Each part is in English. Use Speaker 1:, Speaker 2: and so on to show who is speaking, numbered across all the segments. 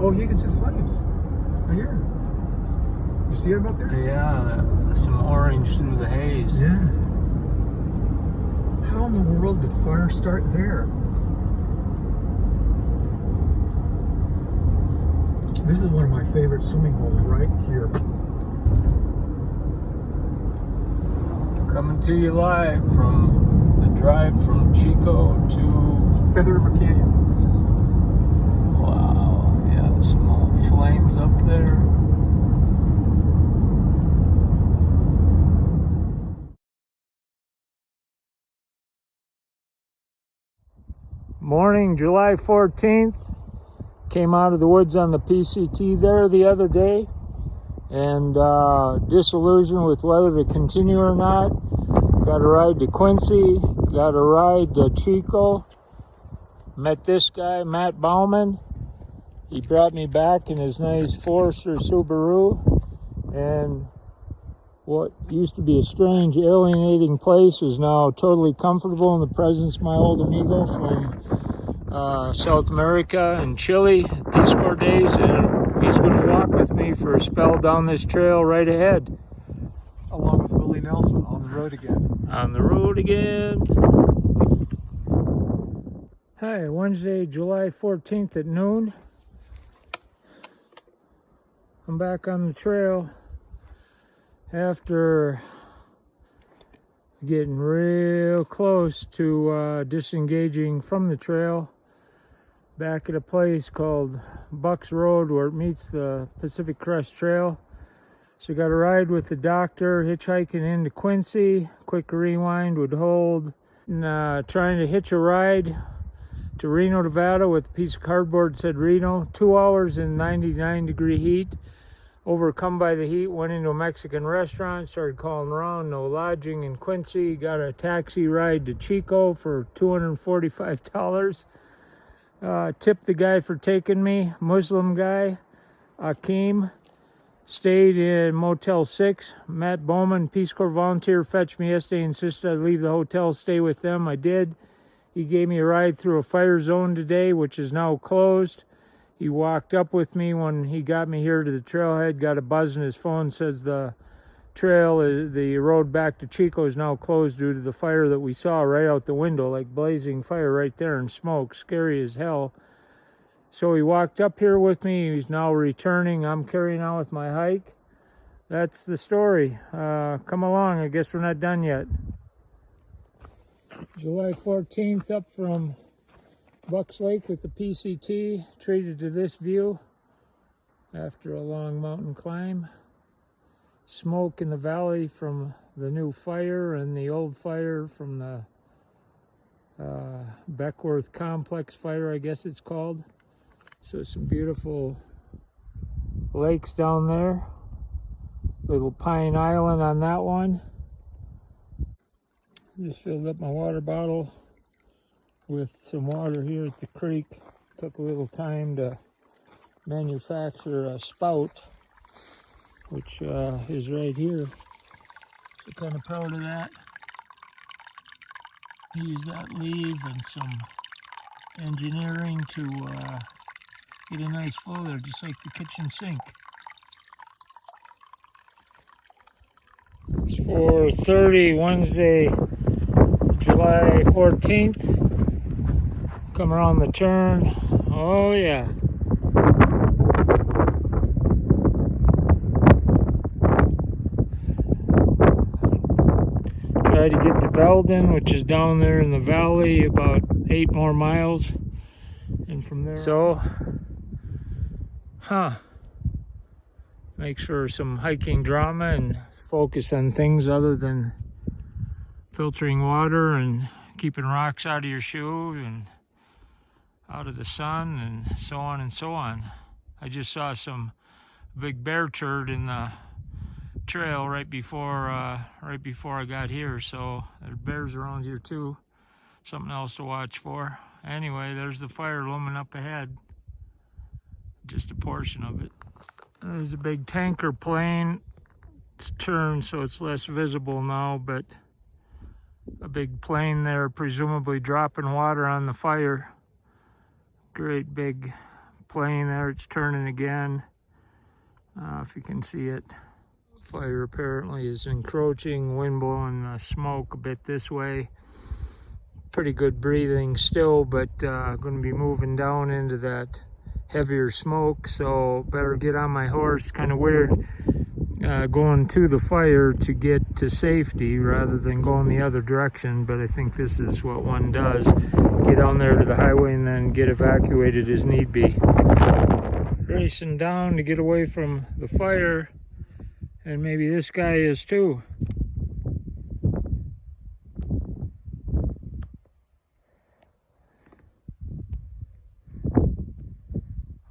Speaker 1: Oh, you can see flames. Right here. You see them up there?
Speaker 2: Yeah, some orange through the haze.
Speaker 1: Yeah. How in the world did fire start there? This is one of my favorite swimming holes right here.
Speaker 2: Coming to you live from the drive from Chico to
Speaker 1: Feather River Canyon. This is
Speaker 2: wow, yeah, some old flames up there. Morning, July 14th. Came out of the woods on the PCT there the other day and disillusioned with whether to continue or not. Got a ride to Quincy, got a ride to Chico. Met this guy, Matt Bauman. He brought me back in his nice Forester Subaru, and what used to be a strange, alienating place is now totally comfortable in the presence of my old amigo from South America and Chile, Peace Corps days, and he's going to walk with me for a spell down this trail right ahead.
Speaker 1: along with Willie Nelson on the road again.
Speaker 2: On the road again. Hi, Wednesday, July 14th at noon. I'm back on the trail after getting real close to disengaging from the trail. Back at a place called Bucks Road where it meets the Pacific Crest Trail. So got a ride with the doctor, hitchhiking into Quincy. Quick rewind would hold. And, trying to hitch a ride to Reno, Nevada with a piece of cardboard said Reno. 2 hours in 99-degree heat. Overcome by the heat, went into a Mexican restaurant, started calling around, no lodging in Quincy. Got a taxi ride to Chico for $245. Tipped the guy for taking me, Muslim guy, Akeem. Stayed in Motel 6. Matt Bowman, Peace Corps volunteer, fetched me yesterday, insisted I leave the hotel, stay with them. I did. He gave me a ride through a fire zone today, which is now closed. He walked up with me when he got me here to the trailhead, got a buzz in his phone, says the the road back to Chico is now closed due to the fire that we saw right out the window, like blazing fire right there and smoke, scary as hell. So he walked up here with me. He's now returning. I'm carrying on with my hike. That's the story. Come along. I guess we're not done yet. July 14th, up from Bucks Lake with the PCT. Treated to this view after a long mountain climb. Smoke in the valley from the new fire and the old fire from the Beckworth Complex fire, I guess it's called. So some beautiful lakes down there. Little Pine Island on that one. Just filled up my water bottle with some water here at the creek. Took a little time to manufacture a spout, which is right here. So kind of proud of that. Use that leave and some engineering to get a nice flow there, just like the kitchen sink. It's 4:30, Wednesday, July 14th. Come around the turn. Oh yeah. Try to get to Belden, which is down there in the valley, about 8 more miles. And from there, so, makes for some hiking drama and focus on things other than filtering water and keeping rocks out of your shoe and out of the sun and so on and so on. I just saw some big bear turd in the trail right before I got here, so there's bears around here too. Something else to watch for. Anyway, there's the fire looming up ahead. Just a portion of it. There's a big tanker plane. It's turned so it's less visible now, but a big plane there presumably dropping water on the fire. Great big plane there. It's turning again. If you can see it. Fire apparently is encroaching, wind blowing the smoke a bit this way. Pretty good breathing still, but going to be moving down into that heavier smoke, so better get on my horse. Kind of weird going to the fire to get to safety rather than going the other direction, but I think this is what one does. Get on there to the highway and then get evacuated as need be. Racing down to get away from the fire, and maybe this guy is too.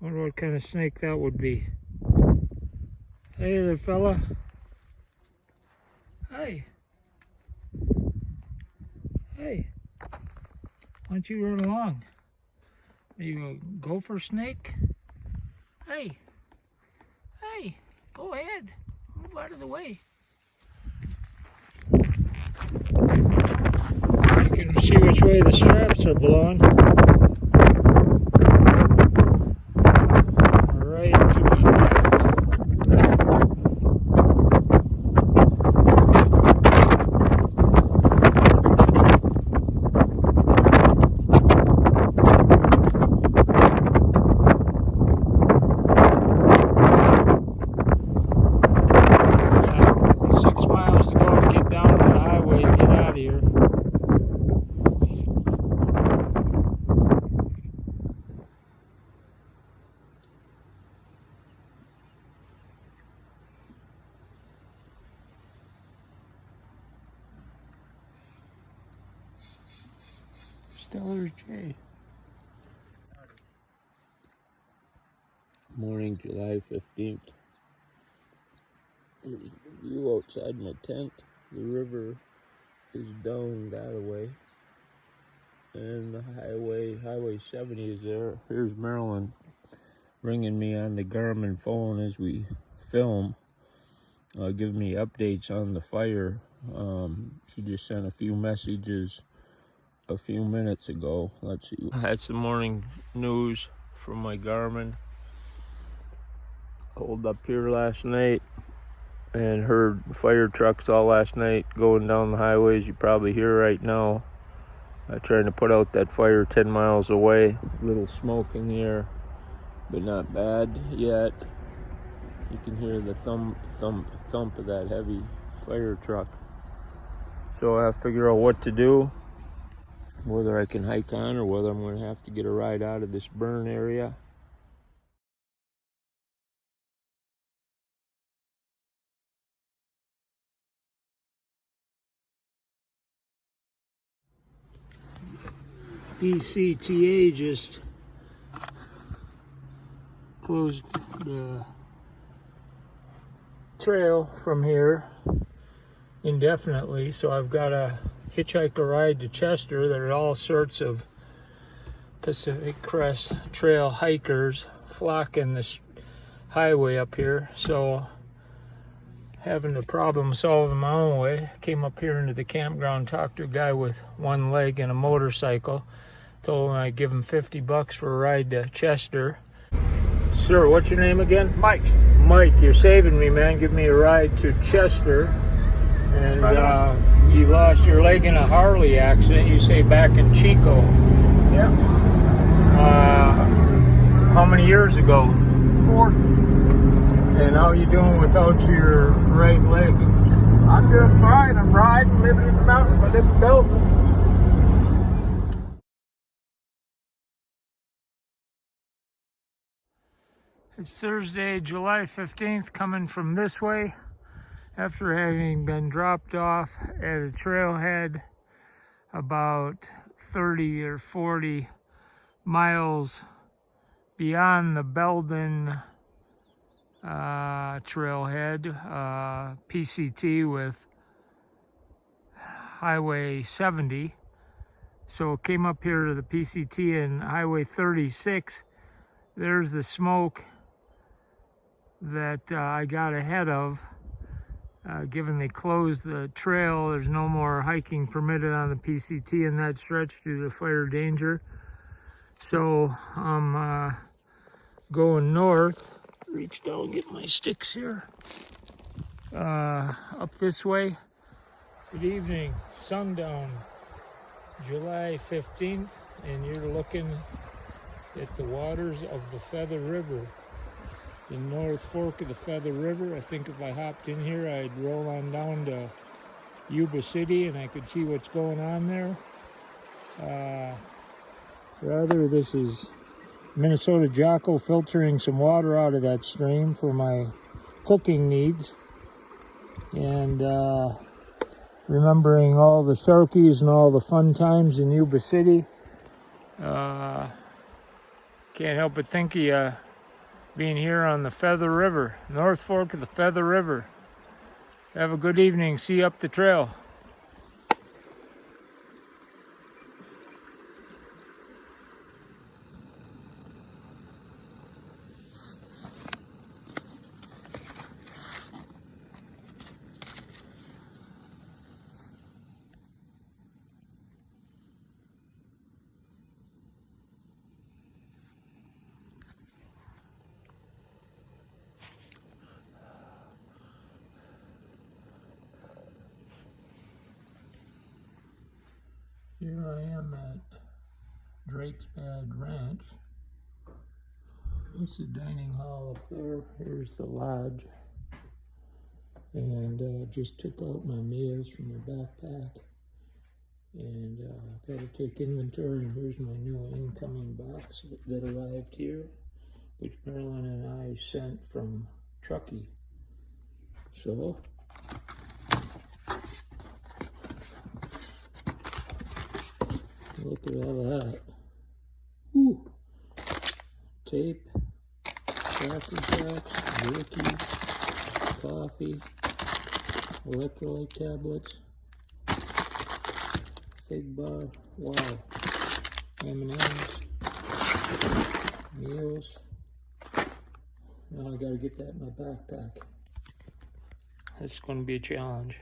Speaker 2: Wonder what kind of snake that would be. Hey there, fella. Hey. Hey. Why don't you run along? Are you a gopher snake? Hey. Hey. Go ahead. Move out of the way. You can see which way the straps are blowing. Right to my left. Stellar J.
Speaker 3: Morning, July 15th. Here's the view outside my tent. The river is down that way. And the Highway 70 is there. Here's Marilyn ringing me on the Garmin phone as we film. Giving me updates on the fire. She just sent a few messages a few minutes ago. Let's see. That's the morning news from my Garmin. Holed up here last night and heard fire trucks all last night going down the highways. You probably hear right now. Trying to put out that fire 10 miles away. Little smoke in the air, but not bad yet. You can hear the thump of that heavy fire truck. So I have to figure out what to do. Whether I can hike on or whether I'm going to have to get a ride out of this burn area.
Speaker 2: BCTA just closed the trail from here indefinitely, so I've got a hitchhiker ride to Chester. There are all sorts of Pacific Crest Trail hikers flocking this highway up here, so having a problem solving my own way. Came up here into the campground, talked to a guy with one leg and a motorcycle, told him I'd give him $50 for a ride to Chester. Sir, what's your name again?
Speaker 1: Mike.
Speaker 2: Mike, you're saving me, man. Give me a ride to Chester. And you lost your leg in a Harley accident, you say, back in Chico.
Speaker 1: Yeah.
Speaker 2: How many years ago?
Speaker 1: 4.
Speaker 2: And how are you doing without your right leg?
Speaker 1: I'm doing fine. I'm riding, living in the mountains. I didn't build.
Speaker 2: It's Thursday, July 15th, coming from this way after having been dropped off at a trailhead about 30 or 40 miles beyond the Belden trailhead, PCT with Highway 70. So it came up here to the PCT and Highway 36. There's the smoke that I got ahead of. Given they closed the trail, there's no more hiking permitted on the PCT in that stretch due to fire danger. So I'm going north. Reach down and get my sticks here. Up this way. Good evening, sundown, July 15th, and you're looking at the waters of the Feather River, the North Fork of the Feather River. I think if I hopped in here, I'd roll on down to Yuba City and I could see what's going on there. Rather, this is Minnesota Jocko filtering some water out of that stream for my cooking needs. And remembering all the Sharkies and all the fun times in Yuba City. Can't help but think of you being here on the Feather River, North Fork of the Feather River. Have a good evening. See you up the trail. Here I am at Drake's Bad Ranch. It's the dining hall up there. Here's the lodge. And just took out my meals from my backpack. And got to take inventory. And here's my new incoming box that arrived here, which Marilyn and I sent from Truckee. So, look at all that. Woo. Tape, Cracker Jacks, Ricky, coffee, electrolyte tablets, Fig Bar, wow, M&M's, meals. Now I gotta get that in my backpack. That's gonna be a challenge.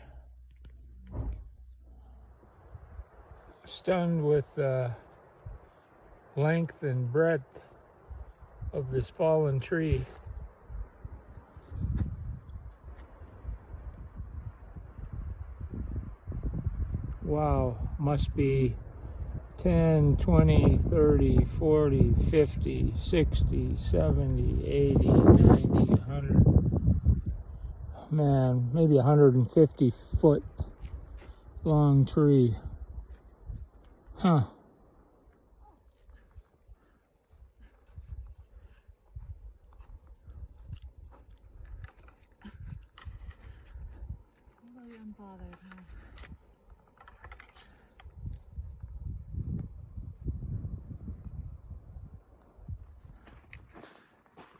Speaker 2: Stunned with the length and breadth of this fallen tree. Wow, must be 10, 20, 30, 40, 50, 60, 70, 80, 90, 100. Man, maybe 150 foot long tree. Huh.
Speaker 4: Really unbothered, huh?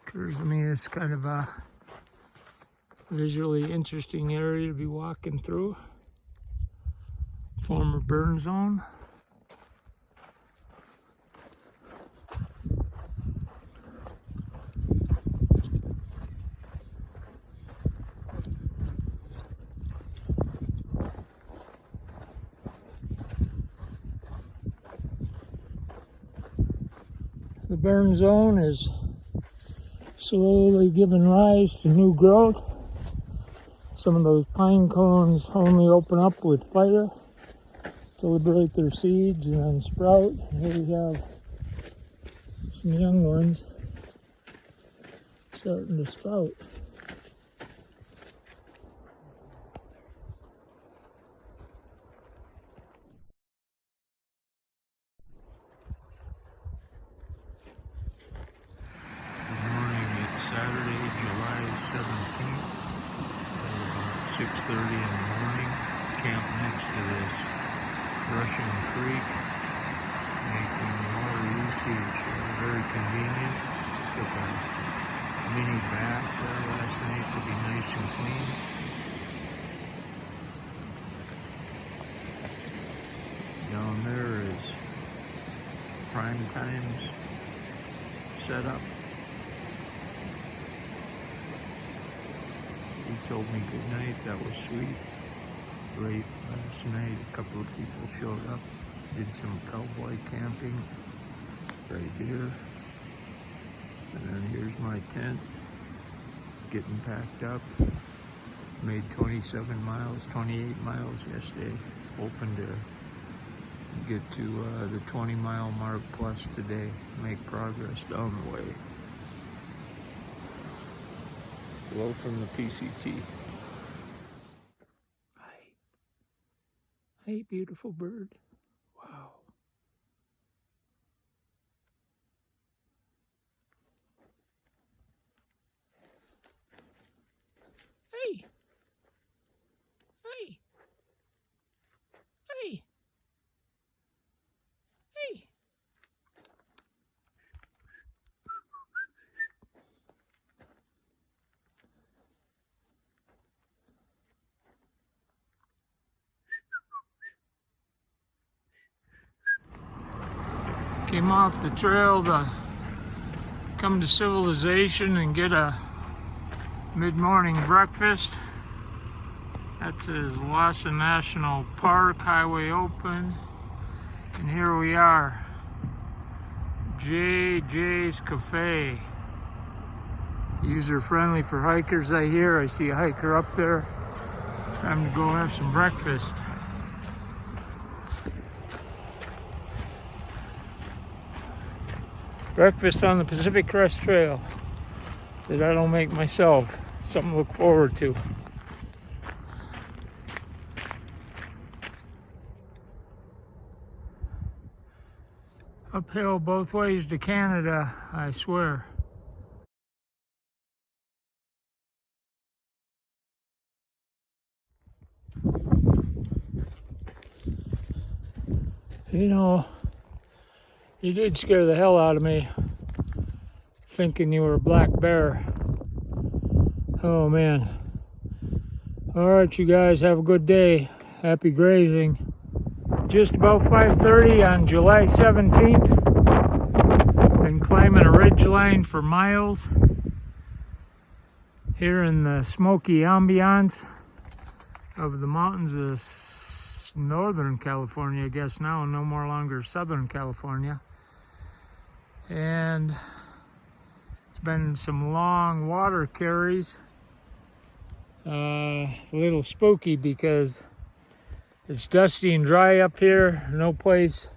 Speaker 2: Occurs to me it's kind of a visually interesting area to be walking through. Former burn zone. The burn zone is slowly giving rise to new growth. Some of those pine cones only open up with fire to liberate their seeds and then sprout. And here we have some young ones starting to sprout. Saturday, July 17th, at about 6:30 in the morning. Camp next to this rushing creek, making water usage very convenient. Took a mini bath there last night to be nice and clean. Down there is Prime Times set up. He told me good night. That was sweet. Late last night, a couple of people showed up, did some cowboy camping right here.
Speaker 3: And then here's my tent, getting packed up. Made 27 miles, 28 miles yesterday. Hoping to get to the 20-mile mark plus today. Make progress down the way. Hello from the PCT. Hi. Hey, beautiful bird. Wow. Hey. Hey. Hey. Hey. Came off the trail to come to civilization and get a mid-morning breakfast. That's his Wassa National Park, highway open. And here we are, JJ's Cafe. User-friendly for hikers, I hear. I see a hiker up there. Time to go have some breakfast. Breakfast on the Pacific Crest Trail that I don't make myself. Something to look forward to. Uphill both ways to Canada, I swear. You know, you did scare the hell out of me, thinking you were a black bear. Oh man. Alright, you guys, have a good day. Happy grazing. Just about 5:30 on July 17th. Been climbing a ridge line for miles here in the smoky ambiance of the mountains of Northern California, I guess now, no more longer Southern California. And it's been some long water carries. A little spooky because it's dusty and dry up here. No place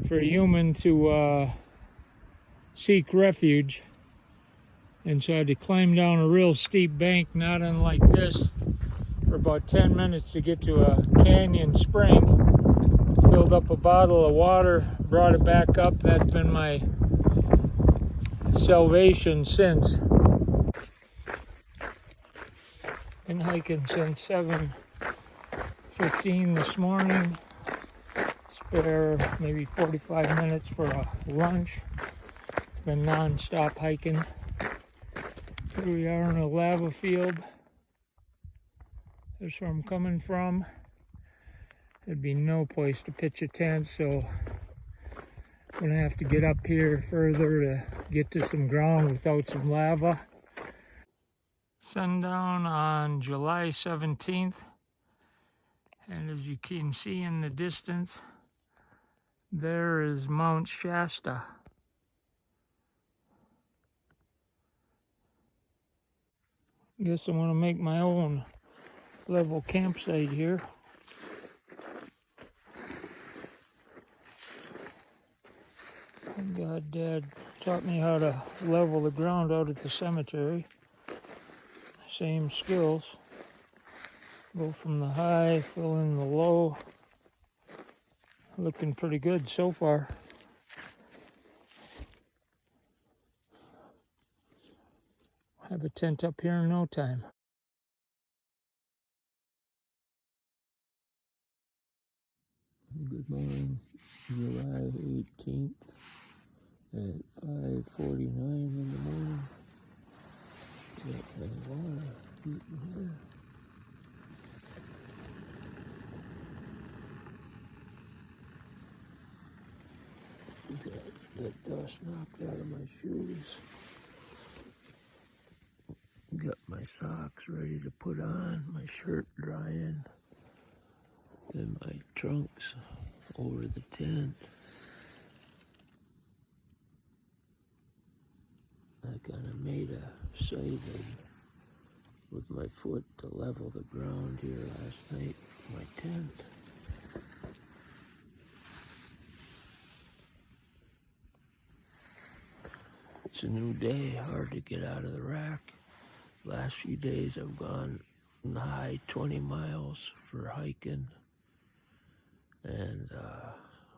Speaker 3: for a human to seek refuge. And so I had to climb down a real steep bank, not unlike this, for about 10 minutes to get to a canyon spring. Filled up a bottle of water, brought it back up. That's been my salvation since. Been hiking since 7:15 this morning. Spare maybe 45 minutes for a lunch. It's been non-stop hiking. Here we are in a lava field. That's where I'm coming from. There'd be no place to pitch a tent, so I'm gonna have to get up here further to get to some ground without some lava. Sundown on July 17th, and as you can see in the distance, there is Mount Shasta. Guess I'm gonna make my own level campsite here. God, Dad taught me how to level the ground out at the cemetery. Same skills. Go from the high, fill in the low. Looking pretty good so far. Have a tent up here in no time. Good morning, July 18th at 5:49 in the morning. Got my water heating here. Got that dust knocked out of my shoes. Got my socks ready to put on, my shirt drying, and my trunks over the tent. kind of made a saving with my foot to level the ground here last night for my tent. It's a new day, hard to get out of the rack. Last few days I've gone in the high 20 miles for hiking, and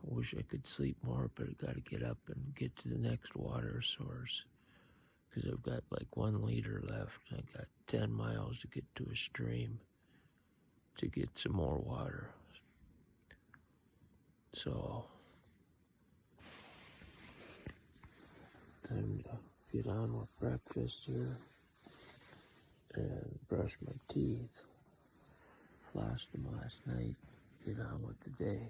Speaker 3: wish I could sleep more, but I gotta get up and get to the next water source because I've got like 1 liter left. I got 10 miles to get to a stream to get some more water. So, time to get on with breakfast here and brush my teeth. Flossed them last night. Get on with the day.